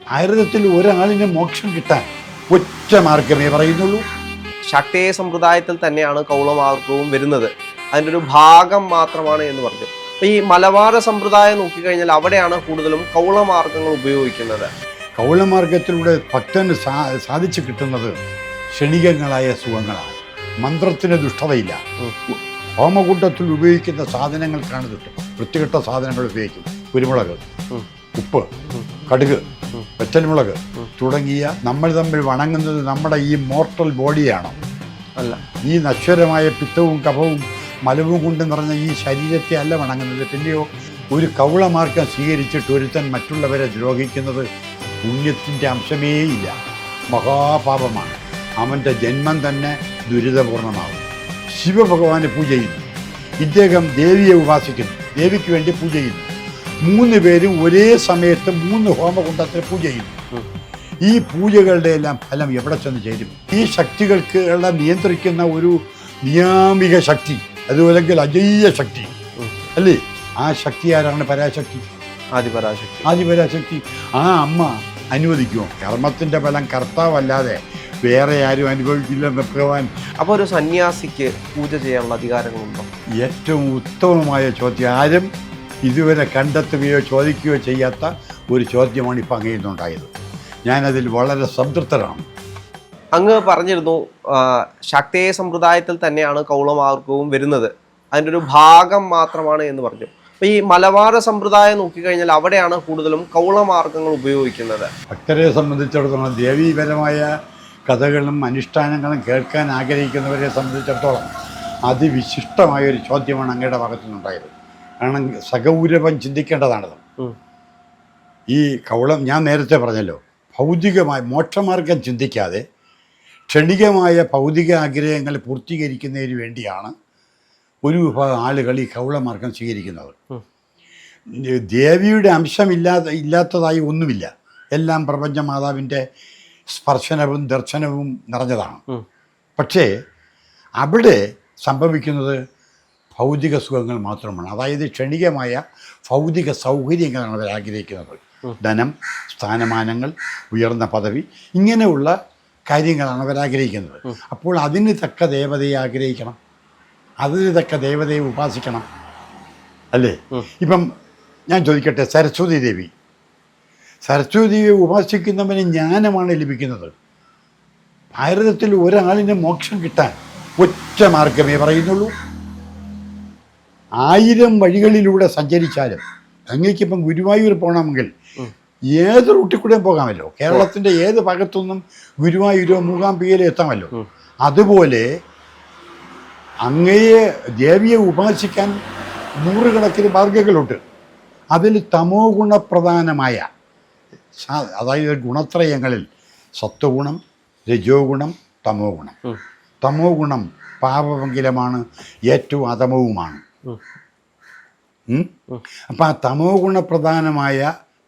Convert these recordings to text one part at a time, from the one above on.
ഭാരതത്തിൽ ഒരാളിന് മോക്ഷം കിട്ടാൻ ഒറ്റ മാർഗമേ പറയുന്നുള്ളൂ. ശാക്തേയ സമ്പ്രദായത്തിൽ തന്നെയാണ് കൗളമാർഗവും വരുന്നത്. അതിൻ്റെ ഒരു ഭാഗം മാത്രമാണ് എന്ന് പറഞ്ഞു. അപ്പോൾ ഈ മലബാർ സമ്പ്രദായം നോക്കിക്കഴിഞ്ഞാൽ അവിടെയാണ് കൂടുതലും കൗളമാർഗങ്ങൾ ഉപയോഗിക്കുന്നത്. കൗളമാർഗത്തിലൂടെ ഭക്തന് സാധിച്ചു കിട്ടുന്നത് ക്ഷണികങ്ങളായ സുഖങ്ങളാണ്. മന്ത്രത്തിന് ദുഷ്ടതയില്ല. ഹോമകൂട്ടത്തിൽ ഉപയോഗിക്കുന്ന സാധനങ്ങൾക്കാണ് ദുഷ്ടം. വൃത്തികെട്ട സാധനങ്ങൾ ഉപയോഗിക്കും. കുരുമുളക്, ഉപ്പ്, കടുക്, വെറ്റൽമുളക് തുടങ്ങിയ നമ്മൾ തമ്മിൽ വണങ്ങുന്നത് നമ്മുടെ ഈ മോർട്ടൽ ബോഡിയാണോ? അല്ല. ഈ നശ്വരമായ പിത്തവും കഫവും മലവും കൊണ്ട് നിറഞ്ഞ ഈ ശരീരത്തെ അല്ല വണങ്ങുന്നത്. പിന്നെയോ ഒരു കൗളമാർഗം സ്വീകരിച്ചിട്ട് ഒരുത്തൻ മറ്റുള്ളവരെ ദ്രോഹിക്കുന്നത് പുണ്യത്തിൻ്റെ അംശമേയില്ല, മഹാപാപമാണ്. അവൻ്റെ ജന്മം തന്നെ ദുരിതപൂർണമാകും. ശിവഭഗവാനെ പൂജ ചെയ്യുന്നു, ഇദ്ദേഹം ദേവിയെ ഉപാസിക്കുന്നു, ദേവിക്ക് വേണ്ടി പൂജ ചെയ്യുന്നു. 3 പേരും ഒരേ സമയത്ത് 3 ഹോമകുണ്ടത്തിൽ പൂജ ചെയ്യുന്നു. ഈ പൂജകളുടെ എല്ലാം ഫലം എവിടെ ചെന്ന് ചേരും? ഈ ശക്തികൾക്ക് നിയന്ത്രിക്കുന്ന ഒരു നിയാമിക ശക്തി, അതുപോലെ അജയ്യ ശക്തി അല്ലേ? ആ ശക്തി ആരാണ്? പരാശക്തി, ആദിപരാശക്തി. ആ അമ്മ അനുവദിക്കുമോ? കർമ്മത്തിൻ്റെ ഫലം കർത്താവല്ലാതെ വേറെ ആരും അനുഭവിക്കില്ലെന്ന് ഭഗവാൻ. അപ്പോൾ ഒരു സന്യാസിക്ക് പൂജ ചെയ്യാനുള്ള അധികാരങ്ങളുണ്ടോ? ഏറ്റവും ഉത്തമമായ ചോദ്യം. ആരും ഇതുവരെ കണ്ടെത്തുകയോ ചോദിക്കുകയോ ചെയ്യാത്ത ഒരു ചോദ്യമാണ് ഇപ്പം അങ്ങയിൽ നിന്നുണ്ടായത്. ഞാനതിൽ വളരെ സംതൃപ്തനാണ്. അങ്ങ് പറഞ്ഞിരുന്നു ശാക്തേയ സമ്പ്രദായത്തിൽ തന്നെയാണ് കൗളമാർഗവും വരുന്നത്. അതിൻ്റെ ഒരു ഭാഗം മാത്രമാണ് എന്ന് പറഞ്ഞു. അപ്പോൾ ഈ മലബാർ സമ്പ്രദായം നോക്കിക്കഴിഞ്ഞാൽ അവിടെയാണ് കൂടുതലും കൗളമാർഗങ്ങൾ ഉപയോഗിക്കുന്നത്. ഭക്തരെ സംബന്ധിച്ചിടത്തോളം ദേവീപരമായ കഥകളും അനുഷ്ഠാനങ്ങളും കേൾക്കാൻ ആഗ്രഹിക്കുന്നവരെ സംബന്ധിച്ചിടത്തോളം അതിവിശിഷ്ടമായൊരു ചോദ്യമാണ് അങ്ങയുടെ ഭാഗത്തുനിന്നുണ്ടായത്. കാരണം സഗൗരവം ചിന്തിക്കേണ്ടതാണത്. ഈ കൗളം ഞാൻ നേരത്തെ പറഞ്ഞല്ലോ, ഭൗതികമായ മോക്ഷമാർഗം ചിന്തിക്കാതെ ക്ഷണികമായ ഭൗതിക ആഗ്രഹങ്ങൾ പൂർത്തീകരിക്കുന്നതിന് വേണ്ടിയാണ് ഒരു വിഭാഗം ആളുകൾ ഈ കൗളമാർഗം സ്വീകരിക്കുന്നത്. ദേവിയുടെ ഇല്ലാത്തതായി ഒന്നുമില്ല. എല്ലാം പ്രപഞ്ച മാതാവിൻ്റെ സ്പർശനവും ദർശനവും നിറഞ്ഞതാണ്. പക്ഷേ അവിടെ സംഭവിക്കുന്നത് ഭൗതിക സുഖങ്ങൾ മാത്രമാണ്. അതായത് ക്ഷണികമായ ഭൗതിക സൗകര്യങ്ങളാണ് അവർ ആഗ്രഹിക്കുന്നത്. ധനം, സ്ഥാനമാനങ്ങൾ, ഉയർന്ന പദവി, ഇങ്ങനെയുള്ള കാര്യങ്ങളാണ് അവർ ആഗ്രഹിക്കുന്നത്. അപ്പോൾ അതിന് തക്ക ദേവതയെ ആഗ്രഹിക്കണം, അതിന് തക്ക ദേവതയെ ഉപാസിക്കണം അല്ലേ? ഇപ്പം ഞാൻ ചോദിക്കട്ടെ, സരസ്വതി ദേവിയെ ഉപാസിക്കുന്നവന് ജ്ഞാനമാണ് ലഭിക്കുന്നത്. ഭാരതത്തിൽ ഒരാളിന് മോക്ഷം കിട്ടാൻ ഒറ്റ മാർഗമേ പറയുന്നുള്ളൂ. 1000 വഴികളിലൂടെ സഞ്ചരിച്ചാലും അങ്ങേക്കിപ്പം ഗുരുവായൂർ പോകണമെങ്കിൽ ഏത് റൂട്ടിൽ കൂടെയും പോകാമല്ലോ. കേരളത്തിൻ്റെ ഏത് ഭാഗത്തുനിന്നും ഗുരുവായൂരോ മൂകാംബികയിലോ എത്താമല്ലോ. അതുപോലെ അങ്ങയെ ദേവിയെ ഉപാസിക്കാൻ 100 കണക്കിന് മാർഗങ്ങളുണ്ട്. അതിൽ തമോ ഗുണപ്രധാനമായ, അതായത് ഗുണത്രയങ്ങളിൽ സത്വഗുണം, രജോ ഗുണം, തമോ ഗുണം. തമോ ഗുണം പാപമംഗലമാണ്, ഏറ്റവും അധമവുമാണ്. അപ്പം ആ തമോ ഗുണപ്രധാനമായ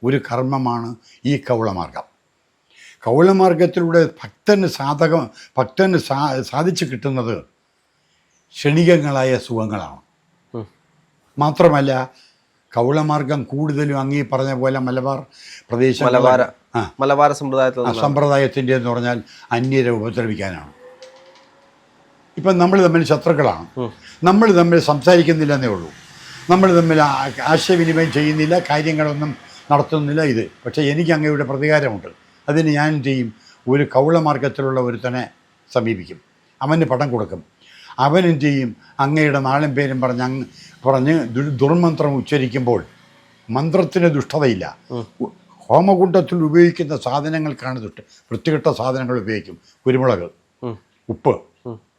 ഒരു കർമ്മമാണ് ഈ കൗളമാർഗം. കൗളമാർഗത്തിലൂടെ ഭക്തന് സാധിച്ചു കിട്ടുന്നത് ക്ഷണികങ്ങളായ സുഖങ്ങളാണ്. മാത്രമല്ല കൗളമാർഗം കൂടുതലും അങ്ങീ പറഞ്ഞ പോലെ മലബാർ സമ്പ്രദായത്തിൻ്റെ എന്ന് പറഞ്ഞാൽ അന്യരെ ഉപദ്രവിക്കാനാണ്. ഇപ്പം നമ്മൾ തമ്മിൽ ശത്രുക്കളാണ്, നമ്മൾ തമ്മിൽ സംസാരിക്കുന്നില്ല എന്നേ ഉള്ളൂ, നമ്മൾ തമ്മിൽ ആശയവിനിമയം ചെയ്യുന്നില്ല, കാര്യങ്ങളൊന്നും നടത്തുന്നില്ല. പക്ഷേ എനിക്ക് അങ്ങയുടെ പ്രതികാരമുണ്ട്. അതിന് ഞാൻ എന്ത് ചെയ്യും? ഒരു കൗളമാർഗത്തിലുള്ള ഒരുത്തനെ സമീപിക്കും, അവന് പണം കൊടുക്കും. അവൻ എന്ത് ചെയ്യും? അങ്ങയുടെ നാളും പേരും പറഞ്ഞ് ദുർമന്ത്രം ഉച്ചരിക്കുമ്പോൾ മന്ത്രത്തിന് ദുഷ്ടതയില്ല. ഹോമകുണ്ടത്തിൽ ഉപയോഗിക്കുന്ന സാധനങ്ങൾക്കാണ് വൃത്തികെട്ട സാധനങ്ങൾ ഉപയോഗിക്കും. കുരുമുളക്, ഉപ്പ്,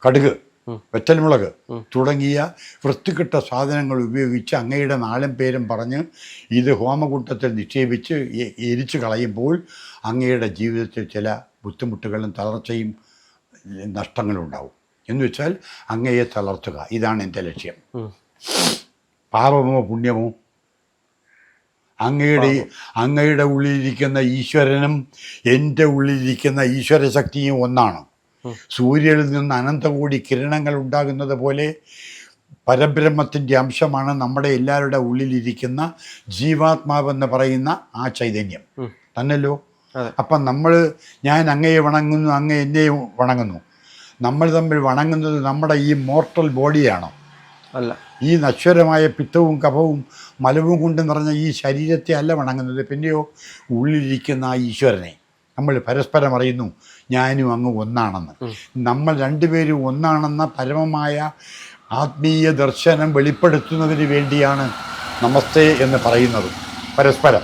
കടുക്, വെറ്റൽമുളക് തുടങ്ങിയ വൃത്തികെട്ട സാധനങ്ങൾ ഉപയോഗിച്ച് അങ്ങയുടെ നാളും പേരും പറഞ്ഞ് ഇത് ഹോമകുണ്ടത്തിൽ നിക്ഷേപിച്ച് എരിച്ചു കളയുമ്പോൾ അങ്ങയുടെ ജീവിതത്തിൽ ചില ബുദ്ധിമുട്ടുകളും തളർച്ചയും നഷ്ടങ്ങളും ഉണ്ടാവും. എന്ന് വെച്ചാൽ അങ്ങയെ തളർത്തുക, ഇതാണ് എൻ്റെ ലക്ഷ്യം. പാപമോ പുണ്യമോ? അങ്ങയുടെ ഉള്ളിലിരിക്കുന്ന ഈശ്വരനും എൻ്റെ ഉള്ളിലിരിക്കുന്ന ഈശ്വരശക്തിയും ഒന്നാണ്. സൂര്യനിൽ നിന്ന് അനന്തകോടി കിരണങ്ങൾ ഉണ്ടാകുന്നത് പോലെ പരബ്രഹ്മത്തിൻ്റെ അംശമാണ് നമ്മുടെ എല്ലാവരുടെ ഉള്ളിലിരിക്കുന്ന ജീവാത്മാവെന്ന് പറയുന്ന ആ ചൈതന്യം തന്നല്ലോ. അപ്പം ഞാൻ അങ്ങയെ വണങ്ങുന്നു, അങ്ങ് എന്നെയും വണങ്ങുന്നു. നമ്മൾ തമ്മിൽ വണങ്ങുന്നത് നമ്മുടെ ഈ മോർട്ടൽ ബോഡിയാണോ? അല്ല. ഈ നശ്വരമായ പിത്തവും കഫവും മലവും കൊണ്ട് നിറഞ്ഞ ഈ ശരീരത്തെ അല്ല വണങ്ങുന്നത്. പിന്നെയോ ഉള്ളിലിരിക്കുന്ന ആ ഈശ്വരനെ നമ്മൾ പരസ്പരം അറിയുന്നു, ഞാനും അങ്ങ് ഒന്നാണെന്ന്. നമ്മൾ രണ്ടുപേരും ഒന്നാണെന്ന പരമമായ ആത്മീയ ദർശനം വെളിപ്പെടുത്തുന്നതിന് വേണ്ടിയാണ് നമസ്തേ എന്ന് പറയുന്നത്, പരസ്പരം,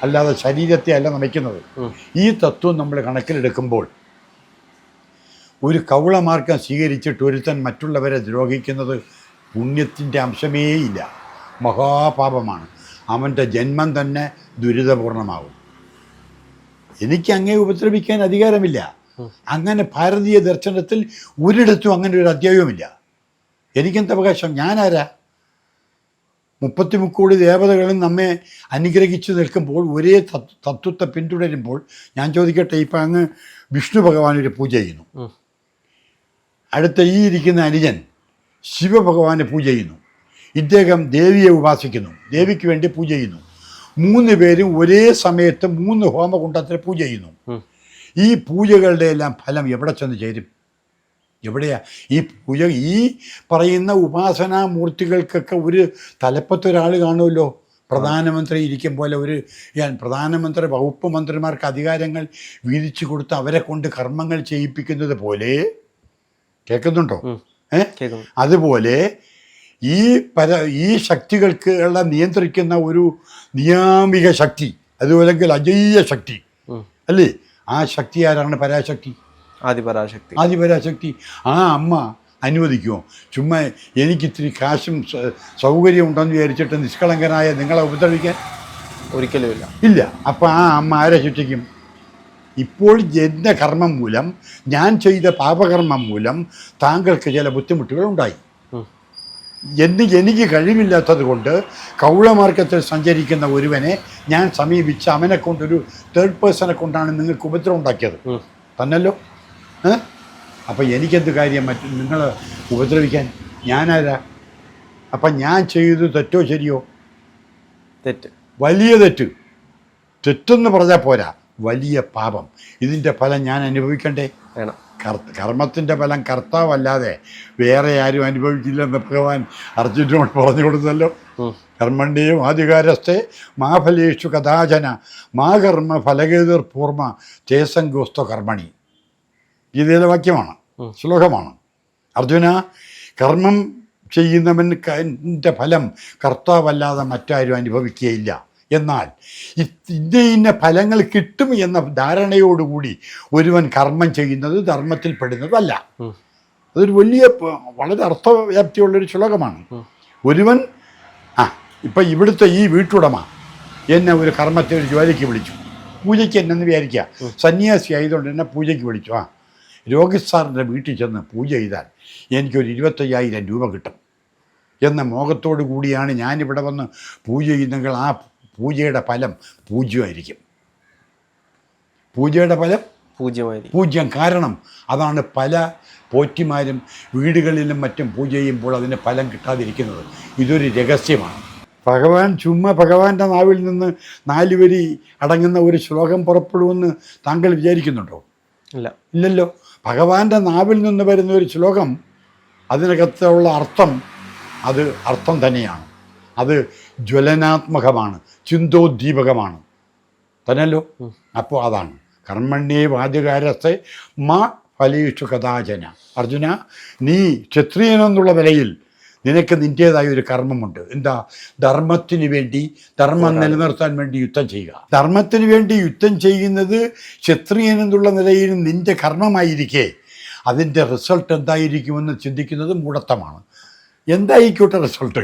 അല്ലാതെ ശരീരത്തെ അല്ല നമിക്കുന്നത്. ഈ തത്വം നമ്മൾ കണക്കിലെടുക്കുമ്പോൾ ഒരു കൗളമാർഗം സ്വീകരിച്ചിട്ട് ഒരുത്തൻ മറ്റുള്ളവരെ ദ്രോഹിക്കുന്നത് പുണ്യത്തിൻ്റെ അംശമേയില്ല, മഹാപാപമാണ്. അവൻ്റെ ജന്മം തന്നെ ദുരിതപൂർണമാകും. എനിക്ക് അങ്ങേ ഉപദ്രവിക്കാൻ അധികാരമില്ല. അങ്ങനെ ഭാരതീയ ദർശനത്തിൽ ഒരിടത്തും അങ്ങനെ ഒരു അധ്യായവുമില്ല. എനിക്കെന്ത് അവകാശം? ഞാനാരാ? 33 കോടി ദേവതകളും നമ്മെ അനുഗ്രഹിച്ചു നിൽക്കുമ്പോൾ ഒരേ തത്വത്തെ പിന്തുടരുമ്പോൾ ഞാൻ ചോദിക്കട്ടെ, ഇപ്പം അങ്ങ് വിഷ്ണു ഭഗവാൻ ഒരു പൂജ ചെയ്യുന്നു, അടുത്ത ഈ ഇരിക്കുന്ന അനുജൻ ശിവഭഗവാനെ പൂജ ചെയ്യുന്നു, ഇദ്ദേഹം ദേവിയെ ഉപാസിക്കുന്നു, ദേവിക്ക് വേണ്ടി പൂജ ചെയ്യുന്നു. 3 പേരും ഒരേ സമയത്ത് 3 ഹോമകുണ്ടത്തിൽ പൂജ ചെയ്യുന്നു. ഈ പൂജകളുടെ എല്ലാം ഫലം എവിടെ ചെന്ന് ചേരും? എവിടെയാ ഈ പൂജ? ഈ പറയുന്ന ഉപാസനാമൂർത്തികൾക്കൊക്കെ ഒരു തലപ്പത്തൊരാൾ കാണുമല്ലോ. പ്രധാനമന്ത്രി ഇരിക്കും പോലെ പ്രധാനമന്ത്രി വകുപ്പ് മന്ത്രിമാർക്ക് അധികാരങ്ങൾ വീതിച്ചു കൊടുത്ത് അവരെ കൊണ്ട് കർമ്മങ്ങൾ ചെയ്യിപ്പിക്കുന്നത് പോലെ, കേൾക്കുന്നുണ്ടോ? അതുപോലെ ഈ ശക്തികൾക്ക് നിയന്ത്രിക്കുന്ന ഒരു നിയാമിക ശക്തി, അതുപോലെങ്കിൽ അജയ്യ ശക്തി അല്ലേ? ആ ശക്തി ആരാണ്? പരാശക്തി, ആദിപരാശക്തി. ആ അമ്മ അനുവദിക്കുമോ? ചുമ്മാ എനിക്കിത്തിരി കാശും സൗകര്യം ഉണ്ടെന്ന് വിചാരിച്ചിട്ട് നിഷ്കളങ്കനായ നിങ്ങളെ ഉപദ്രവിക്കാൻ? ഒരിക്കലും ഇല്ല. അപ്പം ആ അമ്മ ആരെ ശിക്ഷിക്കും? ഇപ്പോൾ എൻ്റെ കർമ്മം മൂലം, ഞാൻ ചെയ്ത പാപകർമ്മം മൂലം താങ്കൾക്ക് ചില ബുദ്ധിമുട്ടുകൾ ഉണ്ടായി. എനിക്ക് കഴിവില്ലാത്തത് കൊണ്ട് കൗളമാർഗത്തിൽ സഞ്ചരിക്കുന്ന ഒരുവനെ ഞാൻ സമീപിച്ച് അവനെ കൊണ്ടൊരു തേർഡ് പേഴ്സണെ കൊണ്ടാണ് നിങ്ങൾക്ക് ഉപദ്രവം ഉണ്ടാക്കിയത് തന്നല്ലോ. അപ്പം എനിക്കെന്ത് കാര്യം നിങ്ങൾ ഉപദ്രവിക്കാൻ? ഞാനാരാ? അപ്പം ഞാൻ ചെയ്തത് തെറ്റോ ശരിയോ? തെറ്റ്, വലിയ തെറ്റെന്ന് പറഞ്ഞാൽ പോരാ, വലിയ പാപം. ഇതിൻ്റെ ഫലം ഞാൻ അനുഭവിക്കണ്ടേ? വേണം. കർമ്മത്തിൻ്റെ ഫലം കർത്താവല്ലാതെ വേറെ ആരും അനുഭവിക്കില്ലെന്ന് ഭഗവാൻ അർജുനോട് പറഞ്ഞു കൊടുത്തല്ലോ. കർമ്മണ്യേയും ആധികാരസ്ഥെ മാ ഫലേഷു കഥാചന മാ കർമ്മ ഫലകേതുർ പൂർമ്മ തേസംഗോസ്ത കർമ്മണി. ഗീതയിലെ വാക്യമാണ്, ശ്ലോകമാണ്. അർജുന, കർമ്മം ചെയ്യുന്നവൻ്റെ ഫലം കർത്താവല്ലാതെ മറ്റാരും അനുഭവിക്കുകയില്ല. എന്നാൽ ഇന്ന ഫലങ്ങൾ കിട്ടും എന്ന ധാരണയോടുകൂടി ഒരുവൻ കർമ്മം ചെയ്യുന്നത് ധർമ്മത്തിൽ പെടുന്നതല്ല. അതൊരു വളരെ അർത്ഥവ്യാപ്തിയുള്ളൊരു ശ്ലോകമാണ്. ഒരുവൻ ഇപ്പം ഇവിടുത്തെ ഈ വീട്ടുടമ എന്നെ ഒരു കർമ്മത്തെ ഒരു ജോലിക്ക് വിളിച്ചു, പൂജയ്ക്ക് എന്നെന്ന് വിചാരിക്കുക, സന്യാസി ആയതുകൊണ്ട് എന്നെ പൂജയ്ക്ക് വിളിച്ചു. രോഹിത് സാറിൻ്റെ വീട്ടിൽ ചെന്ന് പൂജ ചെയ്താൽ എനിക്കൊരു 25,000 രൂപ കിട്ടും എന്ന മോഹത്തോടു കൂടിയാണ് ഞാനിവിടെ വന്ന് പൂജ ചെയ്യുന്നെങ്കിൽ ആ പൂജയുടെ ഫലം പൂജ്യമായിരിക്കും. പൂജയുടെ ഫലം പൂജ്യം. കാരണം അതാണ് പല പോറ്റിമാരും വീടുകളിലും മറ്റും പൂജ ചെയ്യുമ്പോൾ അതിന് ഫലം കിട്ടാതിരിക്കുന്നത്. ഇതൊരു രഹസ്യമാണ്. ഭഗവാന്റെ നാവിൽ നിന്ന് 4 വരി അടങ്ങുന്ന ഒരു ശ്ലോകം പുറപ്പെടുമെന്ന് താങ്കൾ വിചാരിക്കുന്നുണ്ടോ? ഇല്ലല്ലോ. ഭഗവാന്റെ നാവിൽ നിന്ന് വരുന്ന ഒരു ശ്ലോകം, അതിനകത്തുള്ള അർത്ഥം അത് അർത്ഥം തന്നെയാണ്. അത് ജ്വലനാത്മകമാണ്, ചിന്തോദ്ദീപകമാണ് തന്നല്ലോ. അപ്പോൾ അതാണ് കർമ്മണ്യേ വാദ്യകാരത്തെ മാ ഫലേഷു കഥാചന. അർജുന, നീ ക്ഷത്രിയനെന്നുള്ള നിലയിൽ നിനക്ക് നിൻ്റേതായ ഒരു കർമ്മമുണ്ട്. എന്താ? ധർമ്മത്തിന് വേണ്ടി, ധർമ്മം നിലനിർത്താൻ വേണ്ടി യുദ്ധം ചെയ്യുക. ധർമ്മത്തിന് വേണ്ടി യുദ്ധം ചെയ്യുന്നത് ക്ഷത്രിയനെന്നുള്ള നിലയിൽ നിൻ്റെ കർമ്മമായിരിക്കെ അതിൻ്റെ റിസൾട്ട് എന്തായിരിക്കുമെന്ന് ചിന്തിക്കുന്നത് മൂഢത്തമാണ്. എന്തായിക്കോട്ടെ റിസൾട്ട്,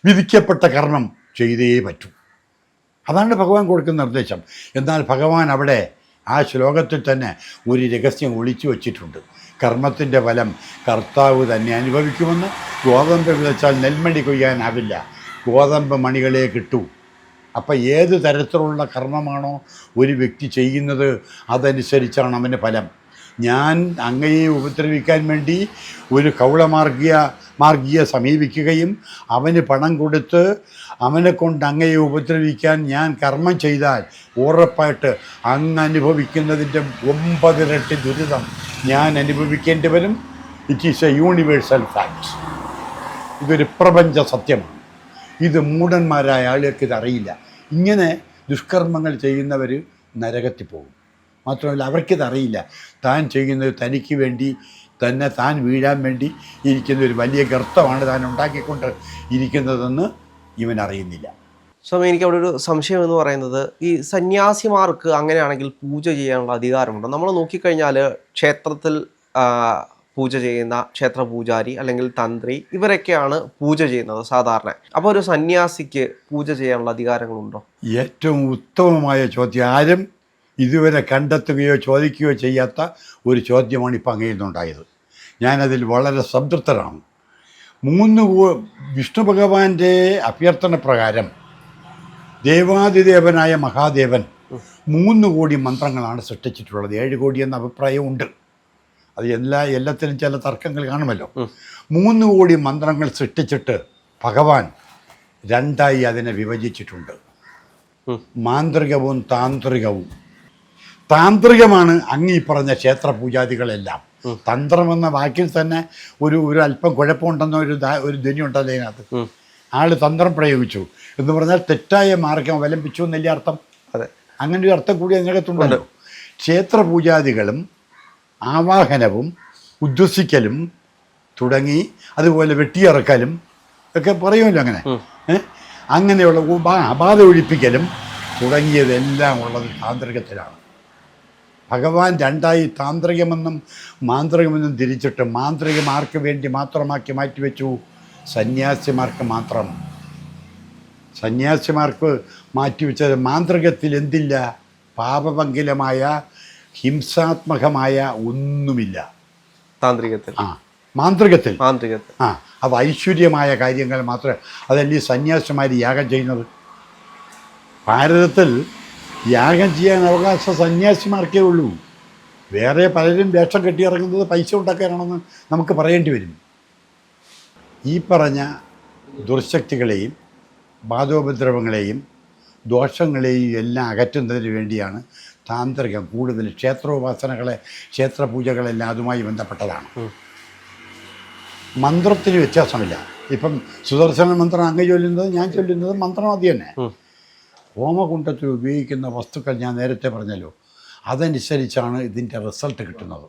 വിധിക്കപ്പെട്ട കർമ്മം ചെയ്തേ പറ്റൂ. അതാണ് ഭഗവാൻ കൊടുക്കുന്ന നിർദ്ദേശം. എന്നാൽ ഭഗവാൻ അവിടെ ആ ശ്ലോകത്തിൽ തന്നെ ഒരു രഹസ്യം ഒളിച്ചു വച്ചിട്ടുണ്ട്. കർമ്മത്തിൻ്റെ ഫലം കർത്താവ് തന്നെ അനുഭവിക്കുമെന്ന്. ഗോതമ്പ് വിതച്ചാൽ നെൽമണി കൊയ്യാനാവില്ല, ഗോതമ്പ് മണികളെ കിട്ടൂ. അപ്പം ഏത് തരത്തിലുള്ള കർമ്മമാണോ ഒരു വ്യക്തി ചെയ്യുന്നത് അതനുസരിച്ചാണ് അവന് ഫലം. ഞാൻ അങ്ങയെ ഉപദ്രവിക്കാൻ വേണ്ടി ഒരു മാർഗിയെ സമീപിക്കുകയും അവന് പണം കൊടുത്ത് അവനെ കൊണ്ട് അങ്ങയെ ഉപദ്രവിക്കാൻ ഞാൻ കർമ്മം ചെയ്താൽ ഉറപ്പായിട്ട് അങ്ങ് അനുഭവിക്കുന്നതിൻ്റെ 9 ഇരട്ടി ദുരിതം ഞാൻ അനുഭവിക്കേണ്ടി വരും. It is A universal fact. ഇതൊരു പ്രപഞ്ച സത്യമാണ്. ഇത് മൂഢന്മാരായ ആളുകൾക്ക് ഇതറിയില്ല. ഇങ്ങനെ ദുഷ്കർമ്മങ്ങൾ ചെയ്യുന്നവർ നരകത്തിൽ പോകും. മാത്രമല്ല അവർക്കിതറിയില്ല. താൻ ചെയ്യുന്നത് തനിക്ക് വേണ്ടി തന്നെ താൻ വീഴാൻ വേണ്ടി ഇരിക്കുന്ന ഒരു വലിയ ഗർത്തമാണ് താൻ ഉണ്ടാക്കിക്കൊണ്ട് ഇരിക്കുന്നതെന്ന് ഇവൻ അറിയുന്നില്ല. സ്വാമി, എനിക്ക് അവിടെ ഒരു സംശയം എന്ന് പറയുന്നത്, ഈ സന്യാസിമാർക്ക് അങ്ങനെയാണെങ്കിൽ പൂജ ചെയ്യാനുള്ള അധികാരമുണ്ടോ? നമ്മൾ നോക്കിക്കഴിഞ്ഞാൽ ക്ഷേത്രത്തിൽ പൂജ ചെയ്യുന്ന ക്ഷേത്ര പൂജാരി അല്ലെങ്കിൽ തന്ത്രി ഇവരൊക്കെയാണ് പൂജ ചെയ്യുന്നത് സാധാരണ. അപ്പോൾ ഒരു സന്യാസിക്ക് പൂജ ചെയ്യാനുള്ള അധികാരങ്ങളുണ്ടോ? ഏറ്റവും ഉത്തമമായ ചോദ്യം. ആരും ഇതുവരെ കണ്ടെത്തുകയോ ചോദിക്കുകയോ ചെയ്യാത്ത ഒരു ചോദ്യമാണ് ഇപ്പം അങ്ങയിൽ നിന്നുണ്ടായത്. ഞാനതിൽ വളരെ സംതൃപ്തനാണ്. വിഷ്ണു ഭഗവാന്റെ അഭ്യർത്ഥന പ്രകാരം ദേവാദിദേവനായ മഹാദേവൻ 3 കോടി മന്ത്രങ്ങളാണ് സൃഷ്ടിച്ചിട്ടുള്ളത്. 7 കോടി എന്ന അഭിപ്രായമുണ്ട്. അത് എല്ലാത്തിനും ചില തർക്കങ്ങൾ കാണുമല്ലോ. 3 കോടി മന്ത്രങ്ങൾ സൃഷ്ടിച്ചിട്ട് ഭഗവാൻ 2ആയി അതിനെ വിഭജിച്ചിട്ടുണ്ട്. മാന്ത്രികവും താന്ത്രികവും. താന്ത്രികമാണ് അങ്ങ് ഈ പറഞ്ഞ ക്ഷേത്ര പൂജാദികളെല്ലാം. തന്ത്രമെന്ന വാക്കിൽ തന്നെ ഒരു അല്പം കുഴപ്പമുണ്ടെന്ന ഒരു ധ്വനിയുണ്ടല്ലോ അതിനകത്ത്. ആള് തന്ത്രം പ്രയോഗിച്ചു എന്ന് പറഞ്ഞാൽ തെറ്റായ മാർഗം അവലംബിച്ചു എന്നല്ലേ അർത്ഥം? അതെ, അങ്ങനെ ഒരു അർത്ഥം കൂടി അതിനകത്തുണ്ടല്ലോ. ക്ഷേത്ര പൂജാദികളും ആവാഹനവും ഉദ്വസിക്കലും തുടങ്ങി അതുപോലെ വെട്ടിയിറക്കലും ഒക്കെ പറയുമല്ലോ അങ്ങനെ. അങ്ങനെയുള്ള അബാധ ഒഴിപ്പിക്കലും തുടങ്ങിയതെല്ലാം ഉള്ളത് താന്ത്രികത്തിലാണ്. ഭഗവാൻ 2ആയി താന്ത്രികമെന്നും മാന്ത്രികമെന്നും തിരിച്ചിട്ട് മാന്ത്രികമാർക്ക് വേണ്ടി മാത്രമാക്കി മാറ്റിവെച്ചു. സന്യാസിമാർക്ക് മാത്രം. സന്യാസിമാർക്ക് മാറ്റിവെച്ചത് മാന്ത്രികത്തിൽ എന്തില്ല? പാപഭംഗിലമായ ഹിംസാത്മകമായ ഒന്നുമില്ല താന്ത്രികത്തിൽ. മാന്ത്രികത്തിൽ മാന്ത്രികത്തിൽ അത് ഐശ്വര്യമായ കാര്യങ്ങൾ മാത്രമേ. അതല്ലേ സന്യാസിമാർ യാഗം ചെയ്യുന്നത്. ഭാരതത്തിൽ യാഗം ചെയ്യാൻ അവകാശം സന്യാസിമാർക്കേ ഉള്ളൂ. വേറെ പലരും വേഷം കെട്ടിയിറങ്ങുന്നത് പൈസ ഉണ്ടാക്കാനാണെന്ന് നമുക്ക് പറയേണ്ടി വരും. ഈ പറഞ്ഞ ദുർശക്തികളെയും ബാധോപദ്രവങ്ങളെയും ദോഷങ്ങളെയും എല്ലാം അകറ്റുന്നതിന് വേണ്ടിയാണ് താന്ത്രികം. കൂടുതൽ ക്ഷേത്രപൂജകളെല്ലാം അതുമായി ബന്ധപ്പെട്ടതാണ്. മന്ത്രത്തിന് വ്യത്യാസമില്ല. ഇപ്പം സുദർശന മന്ത്രം അങ്ങ് ചൊല്ലുന്നത് ഞാൻ ചൊല്ലുന്നത് മന്ത്രം അത് തന്നെ. ഹോമകുണ്ഡത്തിൽ ഉപയോഗിക്കുന്ന വസ്തുക്കൾ ഞാൻ നേരത്തെ പറഞ്ഞല്ലോ, അതനുസരിച്ചാണ് ഇതിൻ്റെ റിസൾട്ട് കിട്ടുന്നത്.